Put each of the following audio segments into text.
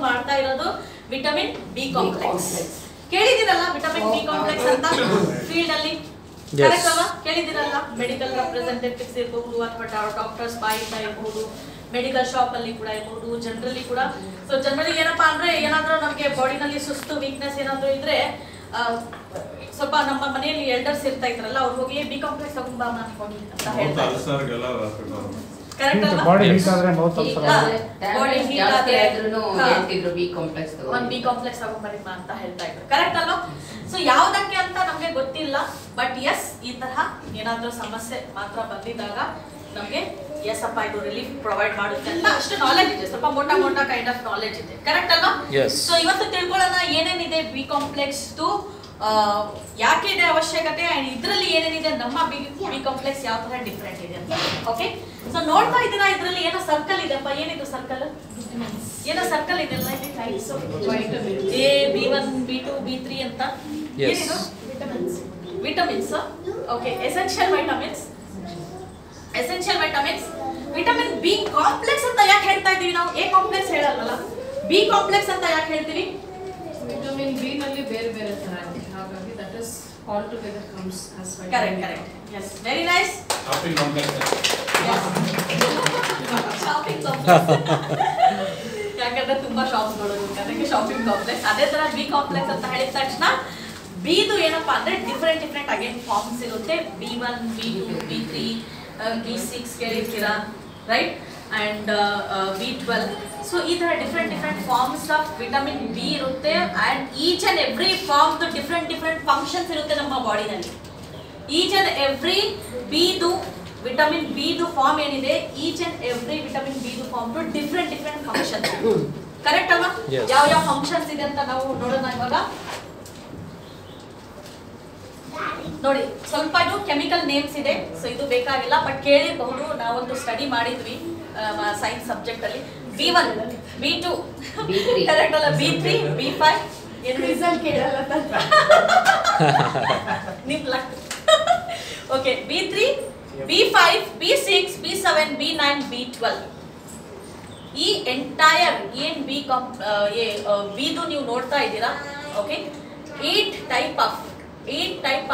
ಮಾಡ್ತಾ ಇರೋದು vitamin B complex. ಕೇಳಿದಿರಲ್ಲ ವಿಟಮಿನ್ ಬಿ ಕಾಂಪ್ಲೆಕ್ಸ್ ಅಂತ ಫೀಲ್ಡ್ ಅಲ್ಲಿ, ಕರೆಕ್ಟ್ ಅಲ್ವಾ? ಕೇಳಿದಿರಲ್ಲ, ಮೆಡಿಕಲ್ ರೆಪ್ರೆಸೆಂಟೇಟಿವ್ಸ್ ಇರಬಹುದು ಅಥವಾ ಡಾಕ್ಟರ್ಸ್ ಬಾಯಿಂದ ಇರಬಹುದು, ಮೆಡಿಕಲ್ ಶಾಪ್ ಅಲ್ಲಿ ಕೂಡ ಇರಬಹುದು, ಜನರಲಿ ಕೂಡ. ಸೊ ಜನರಲಿ ಏನಪ್ಪಾ ಅಂದ್ರೆ ಏನಾದ್ರೂ ನಮಗೆ ಬಾಡಿನಲ್ಲಿ ಸುಸ್ತು ವೀಕ್ನೆಸ್ ಏನಾದ್ರೂ ಇದ್ರೆ ಸ್ವಲ್ಪ ನಮ್ಮ ಮನೆಯಲ್ಲಿ ಎಲ್ಡರ್ಸ್ ಇರ್ತಾ ಇದ್ರಲ್ಲ, ಅವ್ರು ಹೋಗಿ ಬಿ ಕಾಂಪ್ಲೆಕ್ಸ್ ತಗೊಂಬಾ ಮಾಡ್ಕೊಂಡು ಅಂತ ಹೇಳ್ತಾರೆ. ಕರೆಕ್ಟ್ ಅಲ್ವಾ? ಬಾಡಿ ಹೀಟ್ ಆದ್ರೆ ಮೌತ್ ಬಾಡಿ ಹೀಟ್ ಆದ್ರೆ ಹೇಳ್ತಿದ್ರು ಬಿ ಕಾಂಪ್ಲೆಕ್ಸ್ ತಗೊಂಬನ್ನಿ ಅಂತ ಹೇಳ್ತಾ ಇದ್ರು. ಕರೆಕ್ಟ್ ಅಲ್ವಾ? ಸೊ ಯಾವ್ದಕ್ಕೆ ಅಂತ ನಮ್ಗೆ ಗೊತ್ತಿಲ್ಲ, ಬಟ್ ಎಸ್ ಈ ತರಹ ಏನಾದ್ರೂ ಸಮಸ್ಯೆ ಮಾತ್ರ ಬಂದಿದ್ದಾಗ ನಮ್ಗೆ ಎಸ್ ಅಪ್ಪ ಇದು ರಿಲೀಫ್ ಪ್ರೊವೈಡ್ ಮಾಡುತ್ತೆ ಅಂತ ಅಷ್ಟು ನಾಲೆಜ್ ಇದೆ, ಸ್ವಲ್ಪ ಮೋಟಾ ಕೈಂಡ್ ಆಫ್ ನಾಲೆಜ್ ಇದೆ. ಕರೆಕ್ಟ್ ಅಲ್ವಾ? ಸೊ ಇವತ್ತು ತಿಳ್ಕೊಳ್ಳೋಣ ಏನೇನಿದೆ ಬಿ ಕಾಂಪ್ಲೆಕ್ಸ್ ಯಾಕೆ ಇದೆ ಅವಶ್ಯಕತೆ, ಅಂಡ್ ಇದ್ರಲ್ಲಿ ಏನೇನಿದೆ, ನಮ್ಮ ಬಿ ಕಾಂಪ್ಲೆಕ್ಸ್ ಯಾವ ತರ ಡಿಫ್ರೆಂಟ್ ಇದೆ ಅಂತ. ಓಕೆ, ಸೊ ನೋಡ್ತಾ ಇದ್ದೀರಾ ಇದ್ರಲ್ಲಿ ಏನೋ ಸರ್ಕಲ್ ಇದೆಪ್ಪ, ಏನಿದು ಸರ್ಕಲ್? ಏನೋ ಸರ್ಕಲ್ ಇದೆಲ್ಲ ಇಲ್ಲಿ types A, B1, B2, B3 ಅಂತ. ಏನಿದು? Vitamins. Okay, essential vitamins. Vitamin B complex ಅಂತ ಯಾಕೆ ಹೇಳ್ತಾ ಇದೀವಿ ನಾವು? ಎ ಕಾಂಪ್ಲೆಕ್ಸ್ ಹೇಳಲ್ವಲ್ಲ, ಬಿ ಕಾಂಪ್ಲೆಕ್ಸ್ ಅಂತ ಯಾಕೆ ಹೇಳ್ತೀವಿ? ವಿಟಮಿನ್ ಬಿ ನಲ್ಲಿ ಬೇರೆ ಬೇರೆ ತರ ಇದೆ, ಹಾಗಾಗಿ that is all together comes as correct. yes, very nice. Shopping complex. Shopping complex ಯಾಕಂದ್ರೆ ತುಂಬಾ ಶಾಪ್ಸ್ ಗಳು ಅದಕ್ಕೆ ಶಾಪಿಂಗ್ ಕಾಂಪ್ಲೆಕ್ಸ್. ಅದೇ ತರ ಬಿ ಕಾಂಪ್ಲೆಕ್ಸ್ ಅಂತ ಹೇಳಿದ ತಕ್ಷಣ ಬಿದು ಏನಪ್ಪಾ ಅಂದ್ರೆ ಡಿಫ್ರೆಂಟ್ ಅಗೇನ್ ಫಾರ್ಮ್ಸ್ ಇರುತ್ತೆ. B1, B2, B3, B6 ಕೇಳಿರ್ತೀರಾ, right? And B12. So ಈ ತರ different forms of vitamin B ಇರುತ್ತೆ. And each and every form different functions ಇರುತ್ತೆ ನಮ್ಮ ಬಾಡಿನಲ್ಲಿ. ಈಚ್ ಅಂಡ್ ಎವ್ರಿ ಬಿದು ವಿಟಮಿನ್ ಬಿದು ಫಾರ್ಮ್ ಏನಿದೆ, ಈಚ್ ಅಂಡ್ ಎವ್ರಿ ವಿಟಮಿನ್ ಬಿದು ಫಾರ್ಮ್ ಡಿಫ್ರೆಂಟ್ ಫಂಕ್ಷನ್ಸ್. ಕರೆಕ್ಟ್ ಅಲ್ವಾ? ಯಾವ ಫಂಕ್ಷನ್ಸ್ ಇದೆ ಅಂತ ನಾವು ನೋಡೋಣ ಇವಾಗ. ನೋಡಿ, ಸ್ವಲ್ಪ ಇದು ಕೆಮಿಕಲ್ ನೇಮ್ಸ್ ಇದೆ, ಸೊ ಇದು ಬೇಕಾಗಿಲ್ಲ, ಬಟ್ ಕೇಳಿರಬಹುದು. ನಾವೊಂದು ಸ್ಟಡಿ ಮಾಡಿದ್ವಿ ಸೈನ್ಸ್ ಸಬ್ಜೆಕ್ಟ್ ಅಲ್ಲಿ. B1, B2 ಕರೆಕ್ಟ್ ಅಲ್ಲ, B3, B5 ಏನು ರೀಸನ್ ಕೇಳಲ್ಲ ನಿಮ್ luck. Okay, B3, B5, B6, B7, B9, B12 ಈ ಎಂಟೈರ್ ಏನ್ ಬಿದು ನೀವು ನೋಡ್ತಾ ಇದ್ದೀರಾ. ಓಕೆ, 8 ಟೈಪ್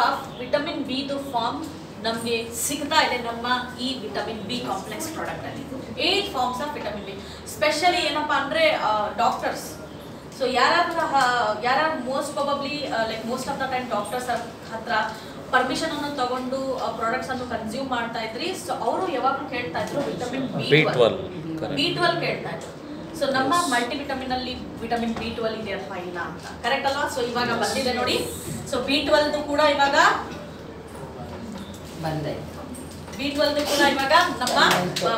ಆಫ್ ವಿಟಮಿನ್ ಬಿದು ಫಾರ್ಮ್ ನಮಗೆ ಸಿಗ್ತಾ ಇದೆ ನಮ್ಮ ಈ ವಿಟಮಿನ್ ಬಿ ಕಾಂಪ್ಲೆಕ್ಸ್ ಪ್ರಾಡಕ್ಟ್ ಅಲ್ಲಿ. 8 forms of vitamin B. Specially ಏನಪ್ಪಾ ಅಂದ್ರೆ ಡಾಕ್ಟರ್ಸ್, ಸೊ ಯಾರು most probably like most of the time doctors ಹತ್ರ ಪರ್ಮಿಷನ್ ಅನ್ನು ತಗೊಂಡು ಪ್ರಾಡಕ್ಟ್ಸ್ ಅನ್ನು ಕನ್ಸ್ಯೂಮ್ ಮಾಡ್ತಾ ಇದ್ರಿ. ಸೊ ಅವರು ಯಾವಾಗಲೂ ಕೇಳ್ತಾ ಇದ್ರು ವಿಟಮಿನ್ B12 ಕೇಳ್ತಾ ಇದ್ರು. ಸೊ ನಮ್ಮ ಮಲ್ಟಿ ವಿಟಮಿನ್ ಅಲ್ಲಿ ವಿಟಮಿನ್ B12 ಇದೆಯಪ್ಪ ಇಲ್ಲ ಅಂತ. ಕರೆಕ್ಟ್ ಅಲ್ವಾ? ಸೊ ಇವಾಗ ಬಂದಿದೆ ನೋಡಿ. ಸೊ B12 ಕೂಡ ಇವಾಗ B12 ಕೂಡ ಇವಾಗ ನಮ್ಮ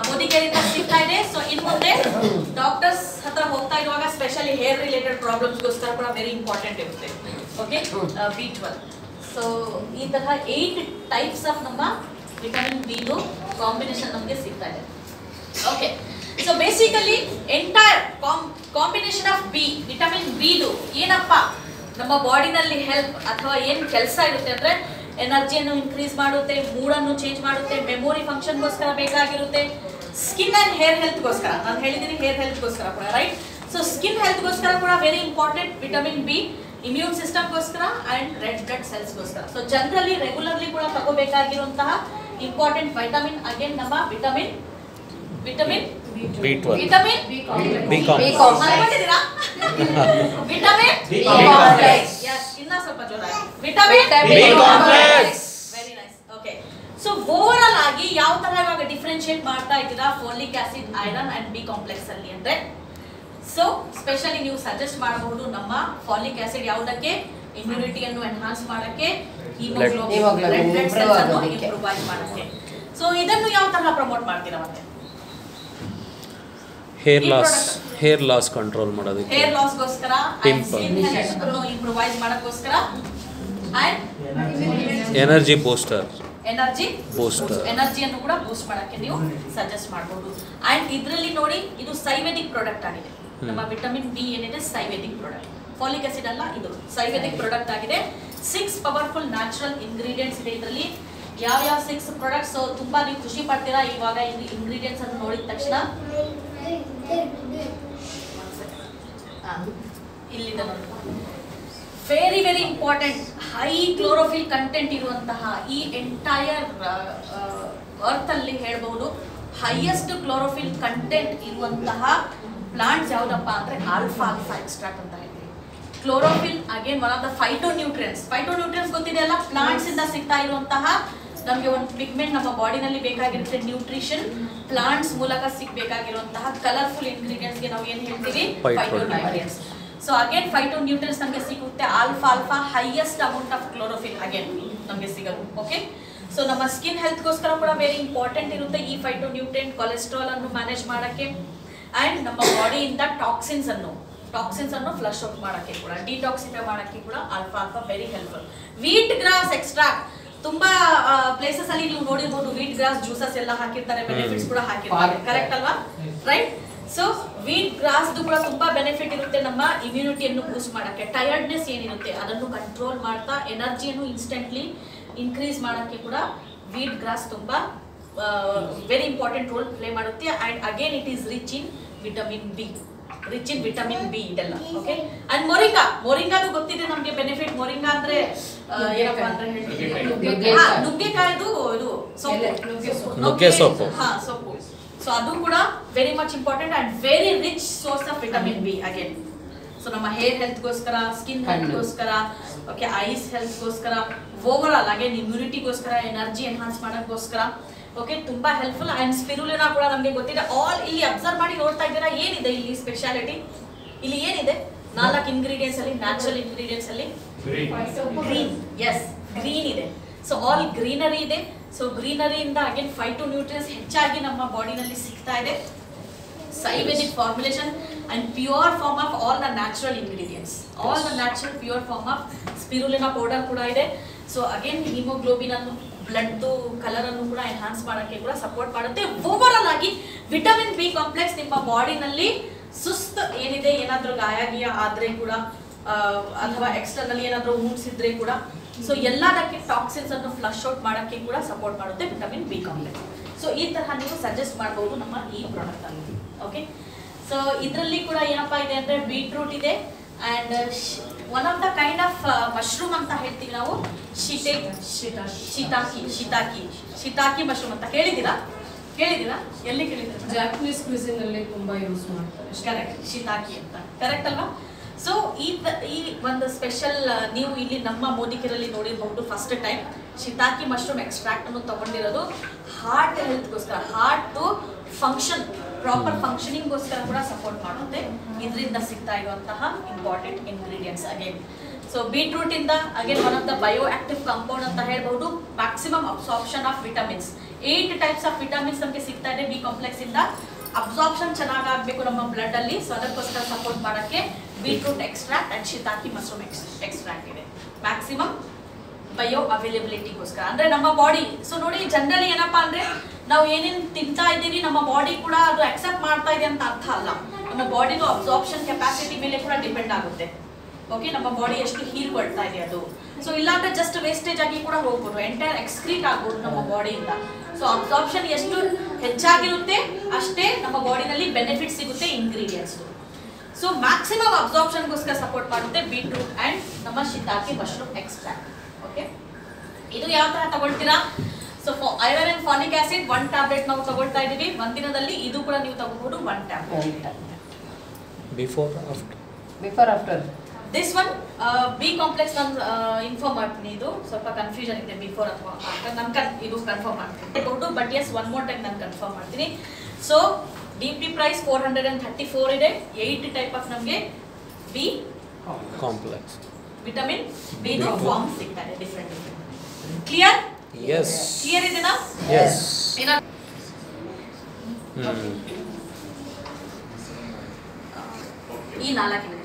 ಮೋದಿಕೇರಿಂದ ಸಿಗ್ತಾ ಇದೆ. ಸೊ ಇನ್ನು ಮುಂದೆ ಡಾಕ್ಟರ್ಸ್ ಹತ್ರ ಹೋಗ್ತಾ ಇರುವಾಗ ಸ್ಪೆಷಲಿ ಹೇರ್ ರಿಲೇಟೆಡ್ ಪ್ರಾಬ್ಲಮ್ಸ್ಗೋಸ್ಕರ ಕೂಡ ವೆರಿ ಇಂಪಾರ್ಟೆಂಟ್ ಇರುತ್ತೆ. Okay, B12. ಸೊ ಈ ತರ 8 ಟೈಪ್ಸ್ ಆಫ್ ನಮ್ಮ ವಿಟಮಿನ್ ಬಿದು ಕಾಂಬಿನೇಷನ್ ನಮಗೆ ಸಿಗ್ತಾ ಇದೆ. Okay, so basically entire combination of vitamin ಬಿದು ಏನಪ್ಪ ನಮ್ಮ ಬಾಡಿನಲ್ಲಿ ಹೆಲ್ಪ್ ಅಥವಾ ಏನ್ ಕೆಲಸ ಇರುತ್ತೆ ಅಂದ್ರೆ ಎನರ್ಜಿಯನ್ನು ಇನ್ಕ್ರೀಸ್ ಮಾಡುತ್ತೆ, ಮೂಡನ್ನು ಚೇಂಜ್ ಮಾಡುತ್ತೆ, ಮೆಮೊರಿ ಫಂಕ್ಷನ್ಗೋಸ್ಕರ ಬೇಕಾಗಿರುತ್ತೆ, ಸ್ಕಿನ್ ಅಂಡ್ ಹೇರ್ ಹೆಲ್ತ್ಗೋಸ್ಕರ. ನಾನು ಹೇಳಿದ್ದೀನಿ ಹೇರ್ ಹೆಲ್ತ್ಗೋಸ್ಕರ ಕೂಡ, ರೈಟ್? ಸೊ ಸ್ಕಿನ್ ಹೆಲ್ತ್ಗೋಸ್ಕರ ಕೂಡ very important vitamin B. Immune ಸಿಸ್ಟಮ್ಗೋಸ್ಕರ ಅಂಡ್ ರೆಡ್ ಬ್ಲಡ್ ಸೆಲ್ಸ್ಗೋಸ್ಕರ. ಸೊ ಜನರಲಿ ರೆಗ್ಯುಲರ್ಲಿ ಕೂಡ ತಗೋಬೇಕಾಗಿರುವಂತಹ ಇಂಪಾರ್ಟೆಂಟ್ ವೈಟಮಿನ್ ಅಗೇನ್ ನಮ್ಮ vitamin B12. Vitamin B complex. Vitamin B complex. Yes, ಇನ್ನ ಸ್ವಲ್ಪ ಜೋರಾಗಿ vitamin B complex. Very nice. Okay, so over ಆಗಿ ಯಾವ ತರ ಇವಾಗ ಡಿಫರೆನ್ಶಿಯೇಟ್ ಮಾಡ್ತಾ ಇದ್ದೀರಾ folic acid, iron and B complex ಅಲ್ಲಿ ಅಂದ್ರೆ, ಸೊ ಸ್ಪೆಷಲಿ ನೀವು ಸಜೆಸ್ಟ್ ಮಾಡಬಹುದು ನಮ್ಮ ಫಾಲಿಕ್ ಆಸಿಡ್ ಯಾವುದಕ್ಕೆ? ಇಮ್ಯುನಿಟಿಯನ್ನು ಎನ್ಹಾನ್ಸ್ ಮಾಡಕ್ಕೆ, ಹಿಮೋಗ್ಲೋಬಿನ್ ರೆಡ್ ಬ್ಲಡ್ ಸೆಲ್ಸ್ ಅನ್ನು ಇಂಪ್ರೂವೈಸ್ ಮಾಡಕ್ಕೆ. ಸೊ ಇದನ್ನು ಯಾವ ತರ ಪ್ರಮೋಟ್ ಮಾಡ್ತೀರಾ? ಮತ್ತೆ ಹೇರ್ ಲಾಸ್ ಕಂಟ್ರೋಲ್ ಮಾಡೋದಕ್ಕೆ, ಹೇರ್ ಲಾಸ್ ಗೋಸ್ಕರ, ಸ್ಕಿನ್ ಹೆಲ್ತ್ ಅನ್ನು ಇಂಪ್ರೂವೈಸ್ ಮಾಡಕ್ಕೋಸ್ಕರ, ಅಂಡ್ ಎನರ್ಜಿ ಬೂಸ್ಟರ್, ಎನರ್ಜಿಯನ್ನು ಕೂಡ ಬೂಸ್ಟ್ ಮಾಡಕ್ಕೆ ನೀವು ಸಜೆಸ್ಟ್ ಮಾಡಬಹುದು. ಅಂಡ್ ಇದರಲ್ಲಿ ನೋಡಿ, ಇದು ಸೈವೆದಿಕ್ ಪ್ರಾಡಕ್ಟ್ ಆಗಿದೆ. ನಮ್ಮ ವಿಟಮಿನ್ ಬಿ ಏನಿದೆ ಸೈವೆದಿಕ್ ಪ್ರಾಡಕ್ಟ್, ಫಾಲಿಕ್ ಆಸಿಡ್ ಅಲ್ಲ, ಇದು ಸೈವೆದಿಕ್ ಪ್ರಾಡಕ್ಟ್ ಆಗಿದೆ. 6 ಪವರ್ಫುಲ್ ನ್ಯಾಚುರಲ್ ಇಂಗ್ರೀಡಿಯೆಂಟ್ಸ್ ಇದೆ ಇದರಲ್ಲಿ. ಯಾವ 6 ಪ್ರಾಡಕ್ಟ್ಸ್? ತುಂಬಾ ನೀವು ಖುಷಿ ಪಡ್ತೀರಾ ಇವಾಗ ಈ ಇಂಗ್ರೀಡಿಯೆಂಟ್ಸ್ ಅನ್ನು ನೋಡಿದ ತಕ್ಷಣ. ಇಲ್ಲಿದೆ ನೋಡಿ. Very very important, high chlorophyll content ಇರುವಂತಹ ಈ ಎಂಟೈರ್ ಅರ್ತ್ ಅಲ್ಲಿ ಹೇಳ್ಬಹುದು ಹೈಯೆಸ್ಟ್ ಕ್ಲೋರೋಫಿಲ್ ಕಂಟೆಂಟ್ ಇರುವಂತಹ ಪ್ಲಾಂಟ್ಸ್ ಯಾವ್ದಪ್ಪ ಅಂದ್ರೆ ಆಲ್ಫಾ ಎಕ್ಸ್ಟ್ರಾಕ್ಟ್ ಅಂತ ಹೇಳ್ತೀವಿ. Chlorophyll again one of the phytonutrients ಗೊತ್ತಿದೆ ಅಲ್ಲ, ಪ್ಲಾಂಟ್ಸ್ ಇಂದ ಸಿಗ್ತಾ ಇರುವಂತಹ ನಮಗೆ ಒಂದು ಪಿಗ್ಮೆಂಟ್ ನಮ್ಮ ಬಾಡಿನಲ್ಲಿ ಬೇಕಾಗಿರುತ್ತೆ ನ್ಯೂಟ್ರಿಷನ್, ಪ್ಲಾಂಟ್ಸ್ ಮೂಲಕ ಸಿಗಬೇಕಾಗಿರುವಂತಹ ಕಲರ್ಫುಲ್ ಇಂಗ್ರೀಡಿಯೆಂಟ್ಸ್ಗೆ ನಾವು ಏನು ಹೇಳ್ತೀವಿ ಫೈಟೋನ್ಯೂಟ್ರಿಯನ್ಸ್. ಸೊ ಅಗೇನ್ ಫೈಟೋನ್ಯೂಟ್ರಿಯನ್ಸ್ ನಮಗೆ ಸಿಗುತ್ತೆ alpha highest amount of chlorophyll again ನಮಗೆ ಸಿಗೋದು. ಓಕೆ, ಸೊ ನಮ್ಮ ಸ್ಕಿನ್ ಹೆಲ್ತ್ಗೋಸ್ಕರ ಕೂಡ ವೆರಿ ಇಂಪಾರ್ಟೆಂಟ್ ಇರುತ್ತೆ ಈ ಫೈಟೋನ್ಯೂಟ್ರಿಯೆಂಟ್, ಕೊಲೆಸ್ಟ್ರಾಲ್ ಅನ್ನು ಮ್ಯಾನೇಜ್ ಮಾಡೋಕ್ಕೆ ಆ್ಯಂಡ್ ನಮ್ಮ ಬಾಡಿಯಿಂದ ಟಾಕ್ಸಿನ್ಸ್ ಅನ್ನು ಫ್ಲಶ್ ಔಟ್ ಮಾಡೋಕ್ಕೆ ಕೂಡ, ಡಿಟಾಕ್ಸಿಫೈ ಮಾಡೋಕ್ಕೆ ಕೂಡ alpha very helpful. Wheat grass extract ತುಂಬಾ ಪ್ಲೇಸಸ್ ಅಲ್ಲಿ ನೀವು ನೋಡಿರ್ಬೋದು, ವೀಟ್ ಗ್ರಾಸ್ ಜ್ಯೂಸಸ್ ಎಲ್ಲ ಹಾಕಿರ್ತಾರೆ, ಬೆನಿಫಿಟ್ಸ್ ಕೂಡ ಹಾಕಿರ್ತಾರೆ, ಕರೆಕ್ಟ್ ಅಲ್ವಾ? ರೈಟ್. ಸೊ ವೀಟ್ ಗ್ರಾಸ್ ಕೂಡ ತುಂಬಾ ಬೆನಿಫಿಟ್ ಇರುತ್ತೆ ನಮ್ಮ ಇಮ್ಯುನಿಟಿಯನ್ನು ಬೂಸ್ಟ್ ಮಾಡಕ್ಕೆ, ಟಯರ್ಡ್ನೆಸ್ ಏನಿರುತ್ತೆ ಅದನ್ನು ಕಂಟ್ರೋಲ್ ಮಾಡ್ತಾ ಎನರ್ಜಿಯನ್ನು ಇನ್ಸ್ಟೆಂಟ್ಲಿ ಇನ್ಕ್ರೀಸ್ ಮಾಡಕ್ಕೆ ಕೂಡ ವೀಟ್ ಗ್ರಾಸ್ ತುಂಬಾ ವೆರಿ ಇಂಪಾರ್ಟೆಂಟ್ ರೋಲ್ ಪ್ಲೇ ಮಾಡುತ್ತೆ. And again it is rich in vitamin B ಇದೆಲ್ಲ. ಓಕೆ, ಅಂಡ್ ಮೊರಿಂಗಾದು ಗೊತ್ತಿದೆ ನಮ್ಗೆ ಬೆನಿಫಿಟ್. ಮೊರಿಂಗಾ ಅಂದ್ರೆ ಏನಪ್ಪಾ ಅಂದ್ರೆ ನುಗ್ಗೆಕಾಯ್ದು ಇದು ಸೊಪ್ಪು. ಸೊಪ್ಪು. ಸೊ ಅದು ಕೂಡ very much important and very rich source of vitamin B again. So ನಮ್ಮ ಹೇರ್ ಹೆಲ್ತ್ಗೋಸ್ಕರ, ಸ್ಕಿನ್ ಹೆಲ್ತ್ಗೋಸ್ಕರ, ಓಕೆ, ಐಸ್ ಹೆಲ್ತ್ಗೋಸ್ಕರ, ಓವರ್ ಆಲ್ ಅಗೇನ್ ಇಮ್ಯುನಿಟಿಗೋಸ್ಕರ, ಎನರ್ಜಿ ಎನ್ಹಾನ್ಸ್ ಮಾಡೋಕ್ಕೋಸ್ಕರ ಓಕೆ ತುಂಬಾ ಹೆಲ್ಪ್ಫುಲ್. ಅಂಡ್ ಸ್ಪಿರುಲಿನಾ ಕೂಡ ನಮಗೆ ಗೊತ್ತಿದೆ. ಆಲ್ ಇಲ್ಲಿ ಅಬ್ಸರ್ವ್ ಮಾಡಿ ನೋಡ್ತಾ ಇದ್ದೀರಾ ಏನಿದೆ ಇಲ್ಲಿ ಸ್ಪೆಷಾಲಿಟಿ, ಇಲ್ಲಿ ಏನಿದೆ 4 ಇಂಗ್ರೀಡಿಯೆಂಟ್ಸ್ ಅಲ್ಲಿ, ನ್ಯಾಚುರಲ್ ಇಂಗ್ರೀಡಿಯೆಂಟ್ಸ್ ಅಲ್ಲಿ ಗ್ರೀನ್, ಎಸ್ ಗ್ರೀನ್ ಇದೆ. ಸೊ ಆಲ್ ಗ್ರೀನರಿ ಇದೆ. ಸೊ ಗ್ರೀನರಿಯಿಂದ ಅಗೇನ್ ಫೈಟೋನ್ಯೂಟ್ರಿಯನ್ಸ್ ಹೆಚ್ಚಾಗಿ ನಮ್ಮ ಬಾಡಿನಲ್ಲಿ ಸಿಗ್ತಾ ಇದೆ. Ayurvedic formulation and pure form of all the natural ingredients, all the natural pure form of spirulina powder ಕೂಡ ಇದೆ. ಸೊ ಅಗೇನ್ ಹಿಮೋಗ್ಲೋಬಿನ್ ಅನ್ನು, ಬ್ಲಡ್ ಕಲರ್ ಅನ್ನು ಕೂಡ ಎನ್ಹಾನ್ಸ್ ಮಾಡೋಕ್ಕೆ ಕೂಡ ಸಪೋರ್ಟ್ ಮಾಡುತ್ತೆ. ಓವರ್ ಆಲ್ ಆಗಿ ವಿಟಮಿನ್ ಬಿ ಕಾಂಪ್ಲೆಕ್ಸ್ ನಿಮ್ಮ ಬಾಡಿನಲ್ಲಿ ಸುಸ್ತು ಏನಿದೆ, ಏನಾದ್ರೂ ಗಾಯ ಆದ್ರೆ ಕೂಡ ಅಥವಾ ಎಕ್ಸ್ಟರ್ನಲ್ ಏನಾದ್ರೂ ವೂಂಡ್ಸ್ ಇದ್ರೆ ಕೂಡ, ಸೊ ಎಲ್ಲದಕ್ಕೆ ಟಾಕ್ಸಿನ್ಸ್ ಅನ್ನು ಫ್ಲಶ್ ಔಟ್ ಮಾಡೋಕ್ಕೆ ಕೂಡ ಸಪೋರ್ಟ್ ಮಾಡುತ್ತೆ ವಿಟಮಿನ್ ಬಿ ಕಾಂಪ್ಲೆಕ್ಸ್. ಸೊ ಈ ತರಹ ನೀವು ಸಜೆಸ್ಟ್ ಮಾಡಬಹುದು ನಮ್ಮ ಈ ಪ್ರಾಡಕ್ಟ್ ಅಲ್ಲಿ. ಓಕೆ, ಸೊ ಇದರಲ್ಲಿ ಕೂಡ ಏನಪ್ಪಾ ಇದೆ ಅಂದ್ರೆ ಬೀಟ್ರೂಟ್ ಇದೆ and one of the kind of mushroom ಅಂತ ಹೇಳ್ತೀವಿ ನಾವು, ಶಿತಾಕಿ ಮಶ್ರೂಮ್ ಅಂತ ಕೇಳಿದ್ದೀರಾ? ಎಲ್ಲಿ ಕೇಳಿದ್ದೀರಾ? ಜಾಪನೀಸ್ ಕ್ವಿಸಿನ್ ಅಲ್ಲಿ ತುಂಬಾ ಯೂಸ್ ಮಾಡ್ತಾರೆ. ಕರೆಕ್ಟ್, ಶಿತಾಕಿ ಅಂತ, ಕರೆಕ್ಟ್ ಅಲ್ವಾ? ಸೊ ಈ ಒಂದು ಸ್ಪೆಷಲ್ ನೀವು ಇಲ್ಲಿ ನಮ್ಮ ಮೋದಿಕೆರಲ್ಲಿ ನೋಡಿರಬಹುದು first time shiitake mushroom extract ಅನ್ನು ತಗೊಂಡಿರೋದು ಹಾರ್ಟ್ ಹೆಲ್ತ್ಗೋಸ್ಕರ, ಹಾರ್ಟ್ ಫಂಕ್ಷನ್ ಪ್ರಾಪರ್ ಫಂಕ್ಷನಿಂಗ್ಗೋಸ್ಕರ ಕೂಡ ಸಪೋರ್ಟ್ ಮಾಡುತ್ತೆ. ಇದರಿಂದ ಸಿಗ್ತಾ ಇರುವಂತಹ important ingredients again. So beetroot ಇಂದ again one of the bioactive compound ಅಂತ ಹೇಳ್ಬಹುದು. Maximum absorption of vitamins, 8 types of vitamins ನಮಗೆ ಸಿಗ್ತಾ ಇದೆ ಬಿ ಕಾಂಪ್ಲೆಕ್ಸ್ ಇಂದ. ಅಬ್ಸಾರ್ಪ್ಷನ್ ಚೆನ್ನಾಗಾಗಬೇಕು ನಮ್ಮ ಬ್ಲಡ್ ಅಲ್ಲಿ, ಸೊ ಅದಕ್ಕೋಸ್ಕರ ಸಪೋರ್ಟ್ ಮಾಡೋಕ್ಕೆ beetroot extract and shiitake mushroom extract ಇದೆ. ಮ್ಯಾಕ್ಸಿಮಮ್ ಬಯೋ ಅವೈಲಬಿಲಿಟಿಗೋಸ್ಕರ ಅಂದ್ರೆ ನಮ್ಮ ಬಾಡಿ. ಸೊ ನೋಡಿ, ಜನರಲಿ ಏನಪ್ಪಾ ಅಂದ್ರೆ ನಾವು ಏನೇನು ತಿಂತಾ ಇದ್ದೀವಿ ನಮ್ಮ ಬಾಡಿ ಕೂಡ ಅದು ಅಕ್ಸೆಪ್ಟ್ ಮಾಡ್ತಾ ಇದೆ ಅಂತ ಅರ್ಥ ಅಲ್ಲ. ನಮ್ಮ ಬಾಡಿದು ಅಬ್ಸಾರ್ಪ್ಷನ್ ಕೆಪಾಸಿಟಿ ಮೇಲೆ ಕೂಡ ಡಿಪೆಂಡ್ ಆಗುತ್ತೆ. ಓಕೆ, ನಮ್ಮ ಬಾಡಿ ಎಷ್ಟು ಹೀರ್ಕೊಳ್ತಾ ಇದೆ ಅದು. ಸೊ ಇಲ್ಲಾಂದ್ರೆ ಜಸ್ಟ್ ವೇಸ್ಟೇಜ್ ಆಗಿ ಕೂಡ ಹೋಗ್ಬೋದು, ಎಂಟೈರ್ ಎಕ್ಸ್ಕ್ರೀಟ್ ಆಗ್ಬೋದು ನಮ್ಮ ಬಾಡಿಯಿಂದ. ಸೊ ಅಬ್ಸಾರ್ಪ್ಷನ್ ಎಷ್ಟು ಹೆಚ್ಚಾಗಿರುತ್ತೆ ಅಷ್ಟೇ ನಮ್ಮ ಬಾಡಿನಲ್ಲಿ ಬೆನಿಫಿಟ್ ಸಿಗುತ್ತೆ ಇಂಗ್ರೀಡಿಯೆಂಟ್ಸ್. ಸೊ ಮ್ಯಾಕ್ಸಿಮಮ್ ಅಬ್ಸಾರ್ಪ್ಷನ್ಗೋಸ್ಕರ ಸಪೋರ್ಟ್ ಮಾಡುತ್ತೆ ಬೀಟ್ರೂಟ್ ಅಂಡ್ ನಮ್ಮ ಶಿತಾಕಿ ಮಶ್ರೂಮ್ ಎಕ್ಸ್ಟ್ರಾಕ್ಟ್. ಓಕೆ, ಇದು ಯಾವ ತರ ತಗೊಳ್ತೀರಾ? So iron and folic acid 1 tablet ನಾವು ತಗೊಳ್ತಾ ಇದೀವಿ ಒಂದಿನದಲ್ಲಿ. ಇದು ಕೂಡ ನೀವು ತಗೋಬಹುದು 1 tablet. Before after this one B complex ನಾನು ಇನ್ಫಾರ್ಮ್ ಮಾಡ್ತೀನಿ. ಇದು ಸ್ವಲ್ಪ ಕನ್ಫ್ಯೂಷನ್ ಇದೆ, ಬಿಫೋರ್ ಅಥವಾ ಆಫ್ಟರ್. ಇದು ಕನ್ಫರ್ಮ್ ಮಾಡ್ತೀನಿ, but as one more time ನಾನು ಕನ್ಫರ್ಮ್ ಮಾಡ್ತೀನಿ. ಸೊ ಡಿ.ಪಿ ಪ್ರೈಸ್ 434 ಇದೆ. 8 ಟೈಪ್ ಆಫ್ ನಮಗೆ B complex vitamin B form ಸಿಗ್ತಾರೆ ಡಿಫ್ರೆಂಟ್. ಕ್ಲಿಯರ್? ಯಸ್. ಕ್ಲಿಯರ್ ಇದೆನಾ? ಯಸ್. ಈ 4